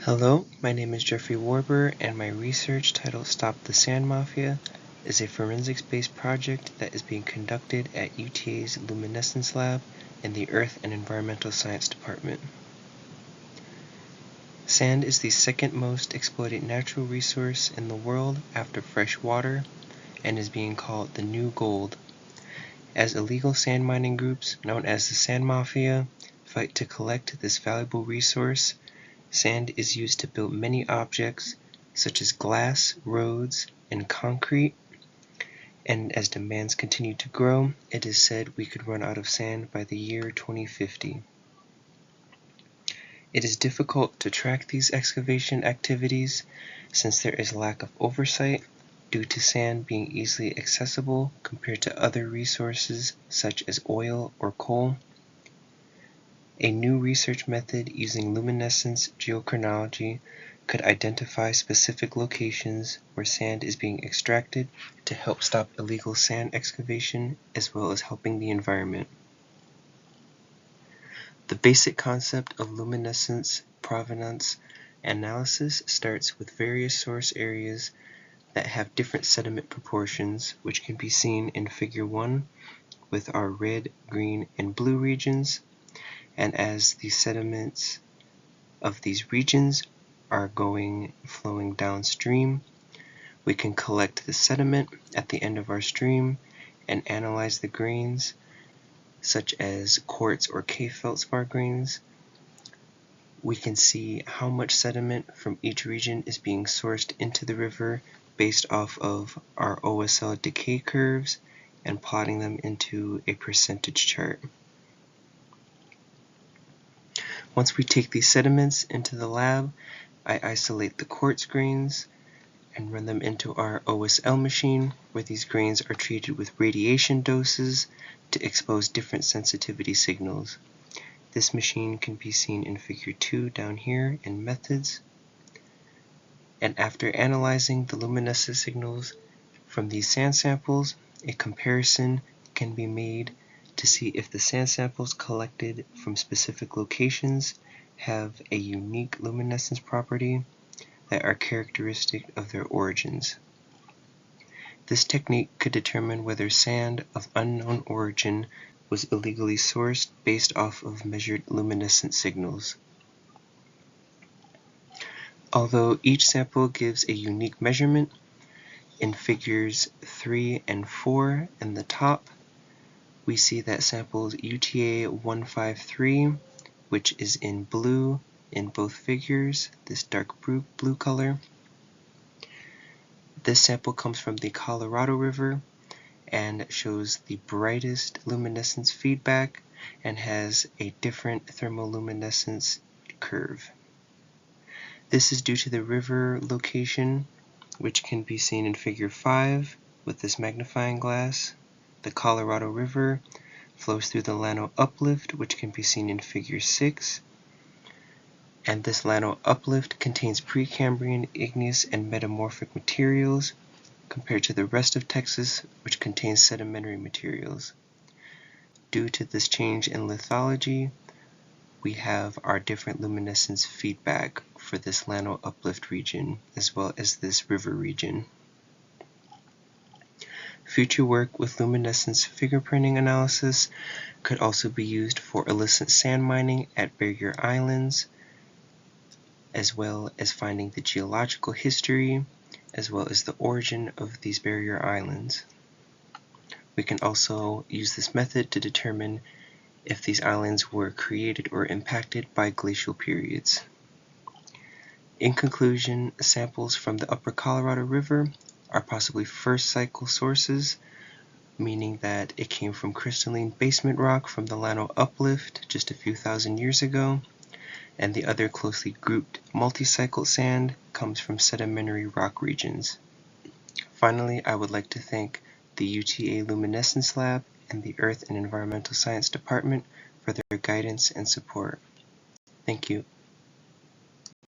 Hello, my name is Jeffrey Warber, and my research titled Stop the Sand Mafia is a forensics-based project that is being conducted at UTA's Luminescence Lab in the Earth and Environmental Science Department. Sand is the second most exploited natural resource in the world after fresh water and is being called the new gold. As illegal sand mining groups, known as the Sand Mafia, fight to collect this valuable resource, sand is used to build many objects, such as glass, roads, and concrete, and as demands continue to grow, it is said we could run out of sand by the year 2050. It is difficult to track these excavation activities since there is lack of oversight due to sand being easily accessible compared to other resources such as oil or coal. A new research method using luminescence geochronology could identify specific locations where sand is being extracted to help stop illegal sand excavation as well as helping the environment. The basic concept of luminescence provenance analysis starts with various source areas that have different sediment proportions, which can be seen in Figure 1 with our red, green, and blue regions. And as the sediments of these regions are flowing downstream, we can collect the sediment at the end of our stream and analyze the grains, such as quartz or K-feldspar grains. We can see how much sediment from each region is being sourced into the river based off of our OSL decay curves and plotting them into a percentage chart. Once we take these sediments into the lab, I isolate the quartz grains and run them into our OSL machine, where these grains are treated with radiation doses to expose different sensitivity signals. This machine can be seen in Figure 2 down here in Methods. And after analyzing the luminescent signals from these sand samples, a comparison can be made to see if the sand samples collected from specific locations have a unique luminescence property that are characteristic of their origins. This technique could determine whether sand of unknown origin was illegally sourced based off of measured luminescent signals. Although each sample gives a unique measurement, in Figures 3 and 4 in the top, we see that samples UTA 153, which is in blue in both figures, this dark blue color. This sample comes from the Colorado River and shows the brightest luminescence feedback and has a different thermoluminescence curve. This is due to the river location, which can be seen in Figure 5 with this magnifying glass. The Colorado River flows through the Llano Uplift, which can be seen in Figure 6. And this Llano Uplift contains Precambrian igneous and metamorphic materials compared to the rest of Texas, which contains sedimentary materials. Due to this change in lithology, we have our different luminescence feedback for this Llano Uplift region, as well as this river region. Future work with luminescence fingerprinting analysis could also be used for illicit sand mining at barrier islands, as well as finding the geological history, as well as the origin of these barrier islands. We can also use this method to determine if these islands were created or impacted by glacial periods. In conclusion, samples from the upper Colorado River are possibly first cycle sources, meaning that it came from crystalline basement rock from the Llano Uplift just a few thousand years ago, and the other closely grouped multi-cycle sand comes from sedimentary rock regions. Finally, I would like to thank the UTA Luminescence Lab and the Earth and Environmental Science Department for their guidance and support. Thank you.